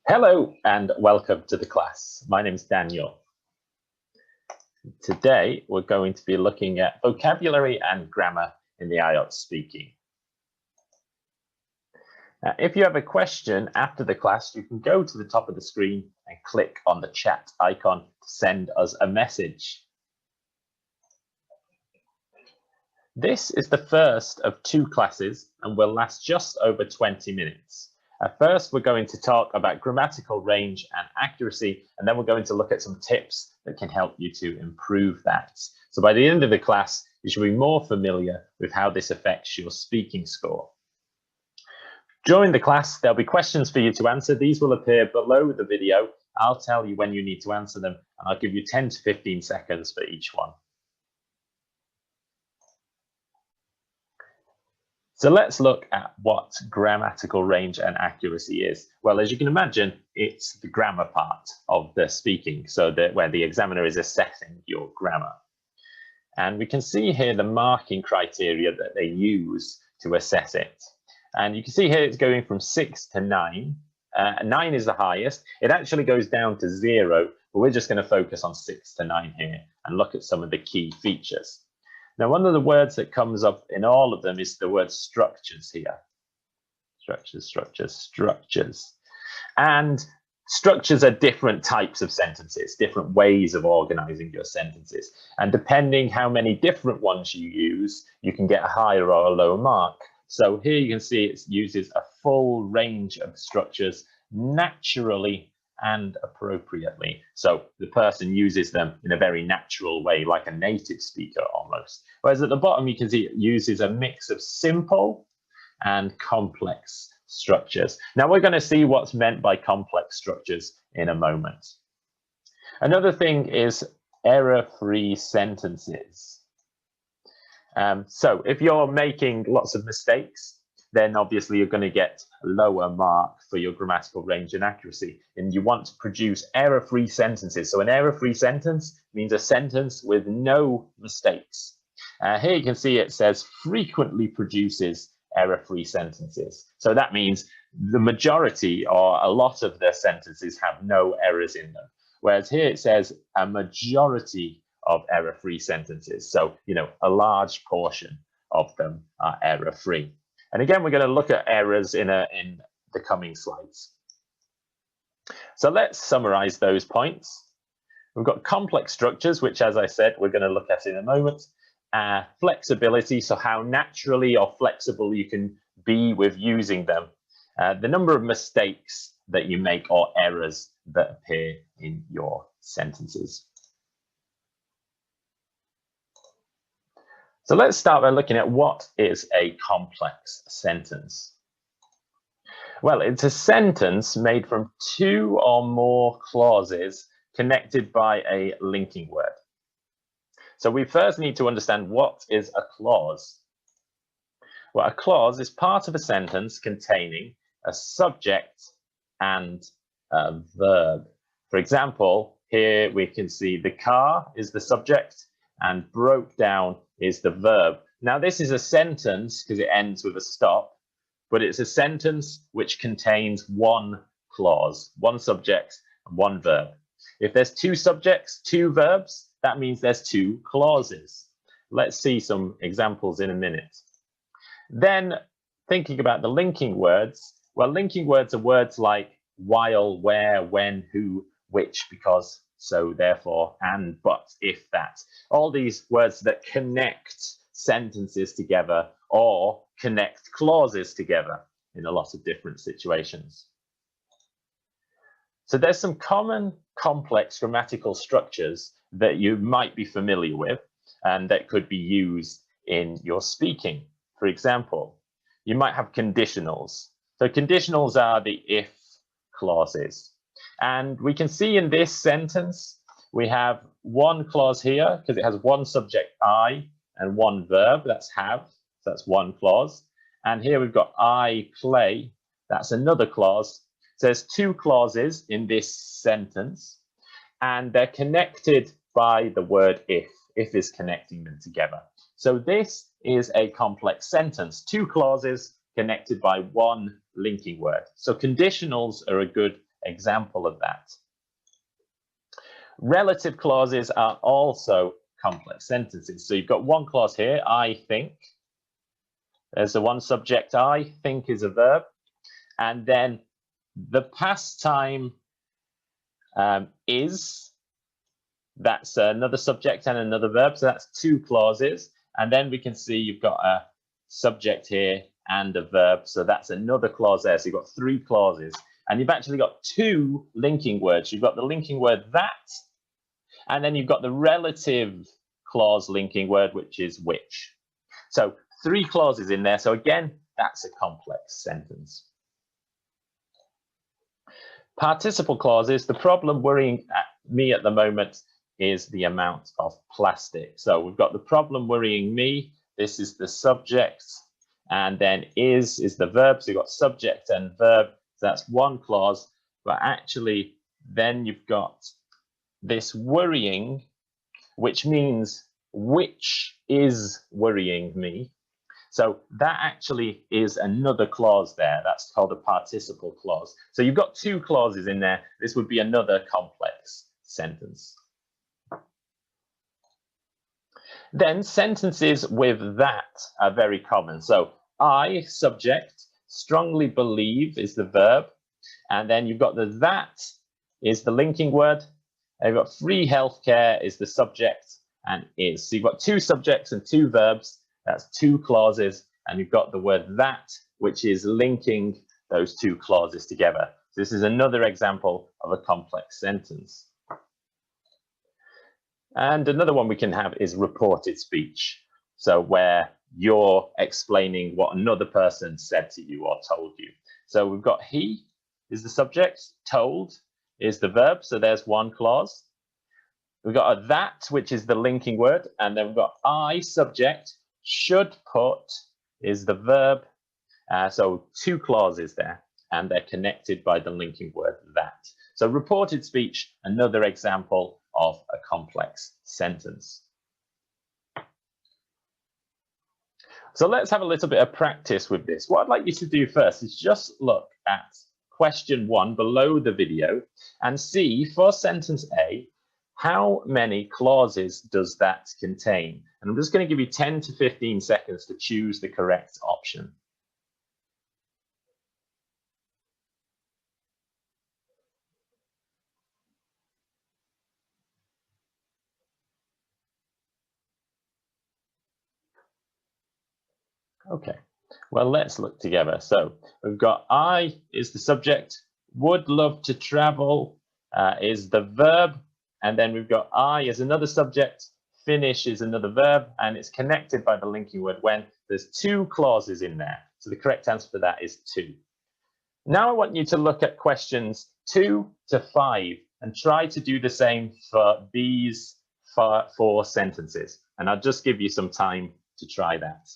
Hello and welcome to the class. My name is Daniel. Today we're going to be looking at vocabulary and grammar in the IELTS speaking. If you have a question after the class, you can go to the top of the screen and click on the chat icon to send us a message. This is the first of two classes and will last just over 20 minutes. First, we're going to talk about grammatical range and accuracy, and then we're going to look at some tips that can help you to improve that. So by the end of the class, you should be more familiar with how this affects your speaking score. During the class, there'll be questions for you to answer. These will appear below the video. I'll tell you when you need to answer them, and I'll give you 10 to 15 seconds for each one. So let's look at what grammatical range and accuracy is. Well, as you can imagine, it's the grammar part of the speaking, so that where the examiner is assessing your grammar. And we can see here the marking criteria that they use to assess it. And you can see here it's going from 6 to 9. 9 is the highest. It actually goes down to 0, but we're just going to focus on 6 to 9 here and look at some of the key features. Now, one of the words that comes up in all of them is the word structures here. Structures. And structures are different types of sentences, different ways of organizing your sentences. And depending how many different ones you use, you can get a higher or a lower mark. So here you can see it uses a full range of structures naturally and appropriately. So the person uses them in a very natural way, like a native speaker almost. Whereas at the bottom, you can see it uses a mix of simple and complex structures. Now we're going to see what's meant by complex structures in a moment. Another thing is error-free sentences. So if you're making lots of mistakes, then obviously you're going to get a lower mark for your grammatical range and accuracy. And you want to produce error-free sentences. So an error-free sentence means a sentence with no mistakes. Here you can see it says frequently produces error-free sentences. So that means the majority or a lot of the sentences have no errors in them. Whereas here it says a majority of error-free sentences. So, a large portion of them are error-free. And again, we're going to look at errors in the coming slides. So let's summarize those points. We've got complex structures, which, as I said, we're going to look at in a moment. Flexibility, so how naturally or flexible you can be with using them. The number of mistakes that you make or errors that appear in your sentences. So let's start by looking at what is a complex sentence. Well, it's a sentence made from two or more clauses connected by a linking word. So we first need to understand what is a clause. Well, a clause is part of a sentence containing a subject and a verb. For example, here we can see the car is the subject and broke down is the verb. Now, this is a sentence because it ends with a stop, but it's a sentence which contains one clause, one subject and one verb. If there's two subjects, two verbs, that means there's two clauses. Let's see some examples in a minute. Then, thinking about the linking words, well, linking words are words like while, where, when, who, which, because, so, therefore, and, but, if, that. All these words that connect sentences together or connect clauses together in a lot of different situations. So there's some common complex grammatical structures that you might be familiar with and that could be used in your speaking. For example, you might have conditionals. So conditionals are the if clauses. And we can see in this sentence, we have one clause here because it has one subject, I, and one verb, that's have. So that's one clause. And here we've got I play. That's another clause. So there's two clauses in this sentence, and they're connected by the word if. If is connecting them together. So this is a complex sentence. Two clauses connected by one linking word. So conditionals are a good example of that. Relative clauses are also complex sentences. So you've got one clause here, I think. There's the one subject, I think is a verb. And then the past time is, that's another subject and another verb. So that's two clauses. And then we can see you've got a subject here and a verb. So that's another clause there. So you've got three clauses. And you've actually got two linking words. You've got the linking word that, and then you've got the relative clause linking word, which is which. So three clauses in there. So again, that's a complex sentence. Participle clauses, the problem worrying me at the moment is the amount of plastic. So we've got the problem worrying me. This is the subject, and then is the verb. So you've got subject and verb. So that's one clause, but actually then you've got this worrying, which means which is worrying me. So that actually is another clause there. That's called a participle clause. So you've got two clauses in there. This would be another complex sentence. Then sentences with that are very common. So I, subject, strongly believe is the verb. And then you've got the that is the linking word. And you've got free healthcare is the subject and is. So you've got two subjects and two verbs. That's two clauses. And you've got the word that, which is linking those two clauses together. So this is another example of a complex sentence. And another one we can have is reported speech. So where you're explaining what another person said to you or told you. So we've got he is the subject, told is the verb. So there's one clause. We've got a that, which is the linking word. And then we've got I, subject, should put is the verb. So two clauses there, and they're connected by the linking word that. So reported speech, another example of a complex sentence. So let's have a little bit of practice with this. What I'd like you to do first is just look at question 1 below the video and see for sentence A, how many clauses does that contain? And I'm just going to give you 10 to 15 seconds to choose the correct option. Okay, well, let's look together. So we've got I is the subject, would love to travel is the verb, and then we've got I as another subject, finish is another verb, and it's connected by the linking word when. There's two clauses in there. So the correct answer for that is 2. Now I want you to look at questions 2 to 5 and try to do the same for these 4 sentences. And I'll just give you some time to try that.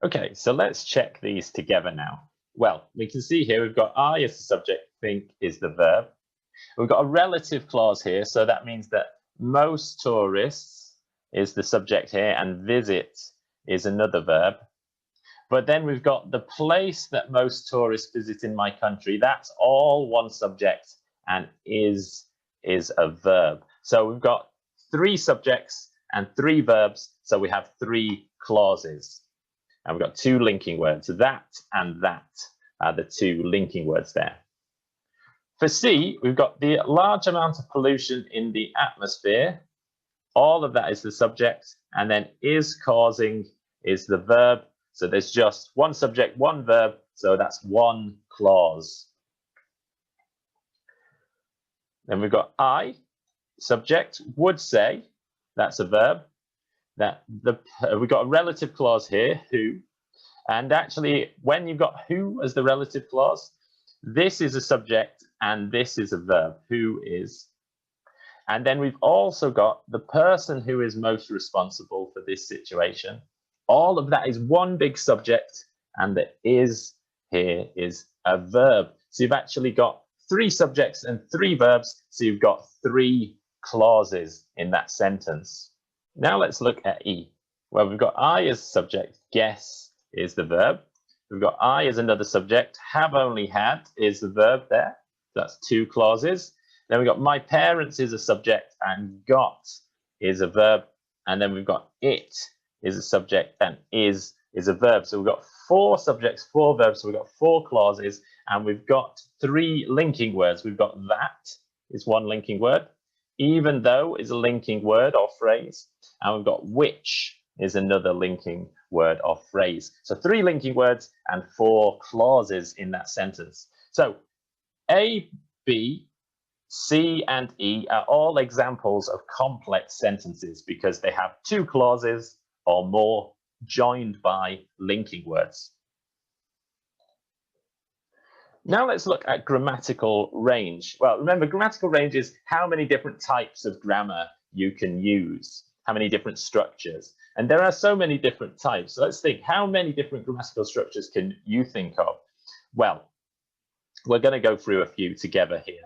Okay, so let's check these together now. Well, we can see here we've got I as the subject, think is the verb. We've got a relative clause here, so that means that most tourists is the subject here and visit is another verb. But then we've got the place that most tourists visit in my country. That's all one subject and is a verb. So we've got 3 subjects and 3 verbs. So we have 3 clauses. And we've got 2 linking words. That and that are the 2 linking words there. For C, we've got the large amount of pollution in the atmosphere. All of that is the subject. And then is causing is the verb. So there's just one subject, one verb. So that's 1 clause. Then we've got I, subject, would say. That's a verb. We've got a relative clause here, who. And actually, when you've got who as the relative clause, this is a subject and this is a verb, who is. And then we've also got the person who is most responsible for this situation. All of that is one big subject, and the is here is a verb. So you've actually got 3 subjects and 3 verbs. So you've got 3 clauses in that sentence. Now let's look at E. Well, we've got I as subject, guess is the verb. We've got I as another subject, have only had is the verb there. That's 2 clauses. Then we've got my parents is a subject and got is a verb. And then we've got it is a subject and is a verb. So we've got 4 subjects, 4 verbs. So we've got 4 clauses and we've got 3 linking words. We've got that is one linking word. Even though is a linking word or phrase. And we've got which is another linking word or phrase. So 3 linking words and 4 clauses in that sentence. So A, B, C, and E are all examples of complex sentences because they have 2 clauses or more joined by linking words. Now let's look at grammatical range. Well, remember, grammatical range is how many different types of grammar you can use, how many different structures. And there are so many different types. So let's think, how many different grammatical structures can you think of? Well, we're going to go through a few together here.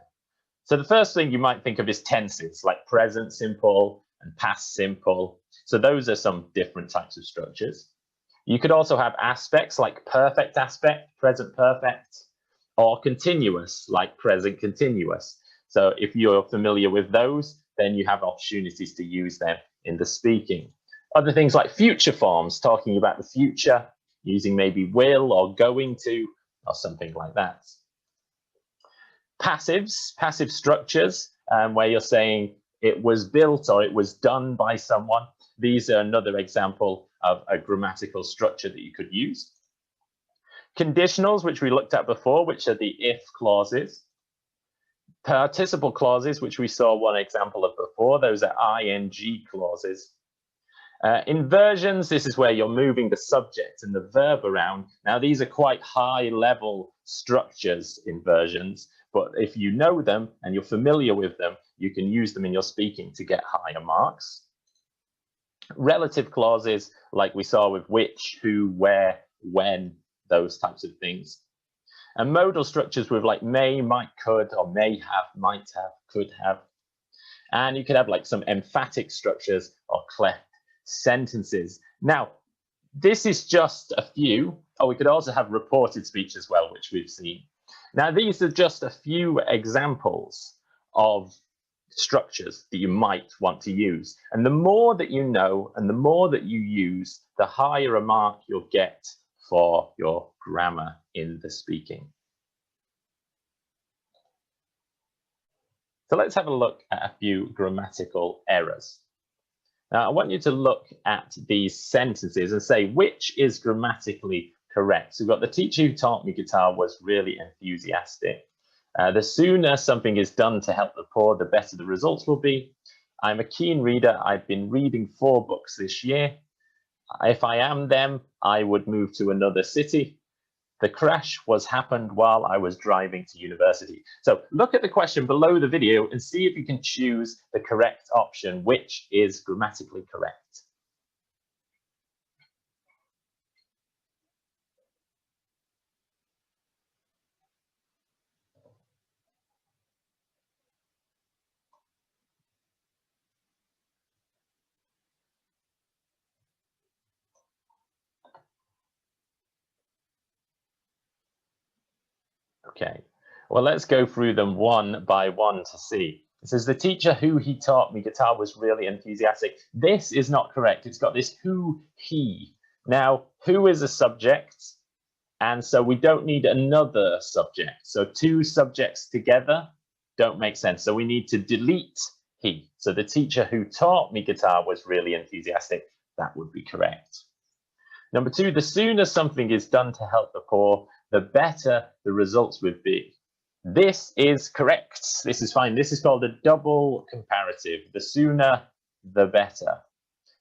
So the first thing you might think of is tenses, like present simple and past simple. So those are some different types of structures. You could also have aspects like perfect aspect, present perfect, or continuous, like present continuous. So if you're familiar with those, then you have opportunities to use them in the speaking. Other things like future forms, talking about the future, using maybe will or going to, or something like that. Passives, passive structures, where you're saying it was built or it was done by someone. These are another example of a grammatical structure that you could use. Conditionals, which we looked at before, which are the if clauses. Participle clauses, which we saw one example of before, those are ing clauses. Inversions, this is where you're moving the subject and the verb around. Now, these are quite high-level structures, inversions, but if you know them and you're familiar with them, you can use them in your speaking to get higher marks. Relative clauses, like we saw with which, who, where, when, those types of things. And modal structures with like may, might, could, or may have, might have, could have. And you could have like some emphatic structures or cleft sentences. Now, this is just a few. Oh, we could also have reported speech as well, which we've seen. Now, these are just a few examples of structures that you might want to use. And the more that you know and the more that you use, the higher a mark you'll get for your grammar in the speaking. So let's have a look at a few grammatical errors. Now, I want you to look at these sentences and say which is grammatically correct. So we've got the teacher who taught me guitar was really enthusiastic. The sooner something is done to help the poor, the better the results will be. I'm a keen reader. I've been reading 4 books this year. If I am them, I would move to another city. The crash happened while I was driving to university. So look at the question below the video and see if you can choose the correct option, which is grammatically correct. Okay, well, let's go through them one by one to see. It says the teacher who he taught me guitar was really enthusiastic. This is not correct. It's got this who, he. Now, who is a subject? And so we don't need another subject. So 2 subjects together don't make sense. So we need to delete he. So the teacher who taught me guitar was really enthusiastic. That would be correct. Number 2, the sooner something is done to help the poor, the better the results would be. This is correct. This is fine. This is called a double comparative. The sooner, the better.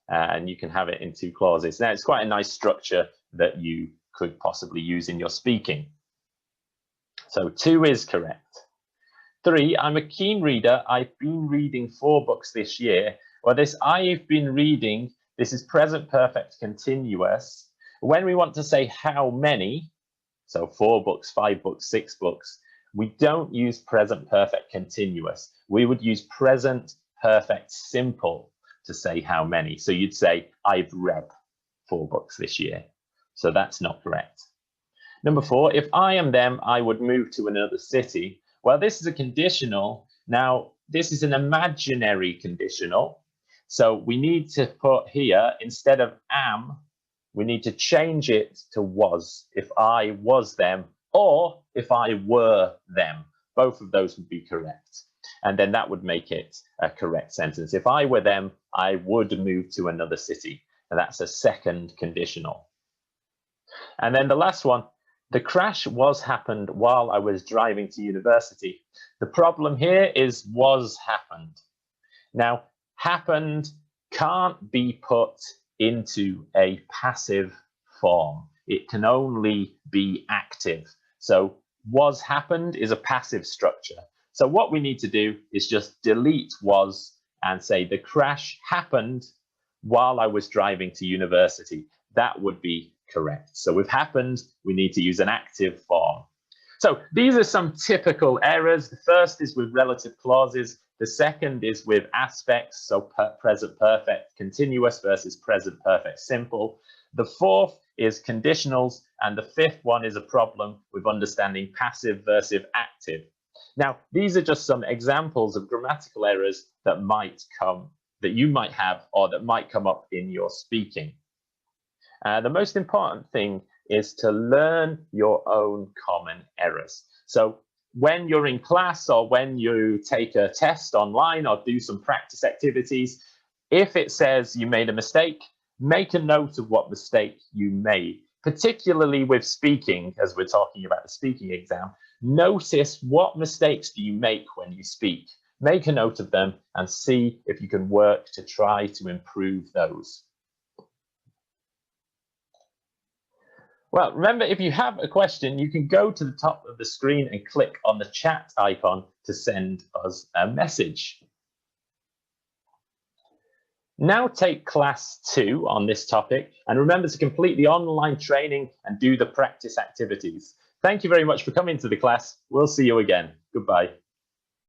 And you can have it in 2 clauses. Now, it's quite a nice structure that you could possibly use in your speaking. So 2 is correct. 3, I'm a keen reader. I've been reading 4 books this year. Well, this I've been reading, this is present perfect continuous. When we want to say how many, so 4 books, 5 books, 6 books, we don't use present perfect continuous. We would use present perfect simple to say how many. So you'd say, I've read 4 books this year. So that's not correct. Number 4, if I am them, I would move to another city. Well, this is a conditional. Now, this is an imaginary conditional. So we need to put here, instead of am, we need to change it to was. If I was them, or if I were them, both of those would be correct. And then that would make it a correct sentence. If I were them, I would move to another city. And that's a second conditional. And then the last one, the crash was happened while I was driving to university. The problem here is was happened. Now, happened can't be put into a passive form. It can only be active. So was happened is a passive structure. So what we need to do is just delete was and say the crash happened while I was driving to university. That would be correct. So with happened, we need to use an active form. So these are some typical errors. The first is with relative clauses. The second is with aspects, so present perfect continuous versus present perfect simple. The fourth is conditionals, and the fifth one is a problem with understanding passive versus active. Now, these are just some examples of grammatical errors that you might have or that might come up in your speaking. The most important thing is to learn your own common errors. So when you're in class or when you take a test online or do some practice activities, if it says you made a mistake, make a note of what mistake you made, particularly with speaking, as we're talking about the speaking exam. Notice what mistakes do you make when you speak. Make a note of them and see if you can work to try to improve those. Well, remember, if you have a question, you can go to the top of the screen and click on the chat icon to send us a message. Now take class 2 on this topic, and remember to complete the online training and do the practice activities. Thank you very much for coming to the class. We'll see you again. Goodbye.